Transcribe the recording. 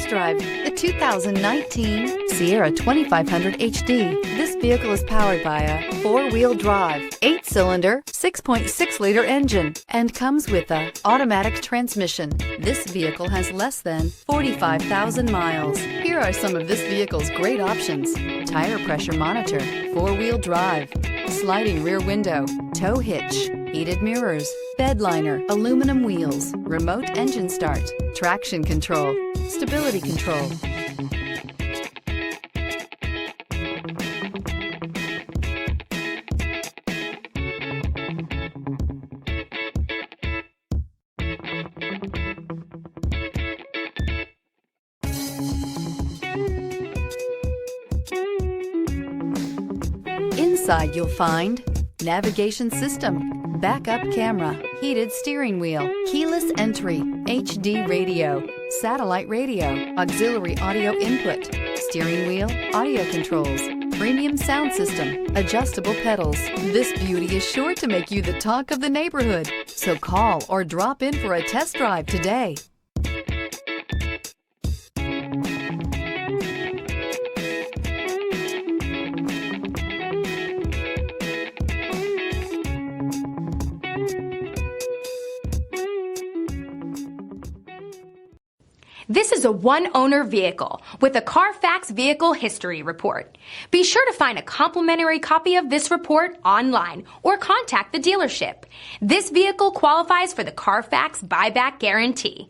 test drive the 2019 Sierra 2500 HD. This vehicle is powered by a four-wheel drive, 8-cylinder, 6.6-liter engine, and comes with a automatic transmission. This vehicle has less than 45,000 miles. Here are some of this vehicle's great options: tire pressure monitor, four-wheel drive, sliding rear window, tow hitch, heated mirrors, bed liner, aluminum wheels, remote engine start, traction control, stability control. Inside you'll find navigation system, backup camera, heated steering wheel, keyless entry, HD radio, satellite radio, auxiliary audio input, steering wheel audio controls, premium sound system, adjustable pedals. This beauty is sure to make you the talk of the neighborhood. So call or drop in for a test drive today. This is a one-owner vehicle with a Carfax Vehicle History Report. Be sure to find a complimentary copy of this report online or contact the dealership. This vehicle qualifies for the Carfax Buyback Guarantee.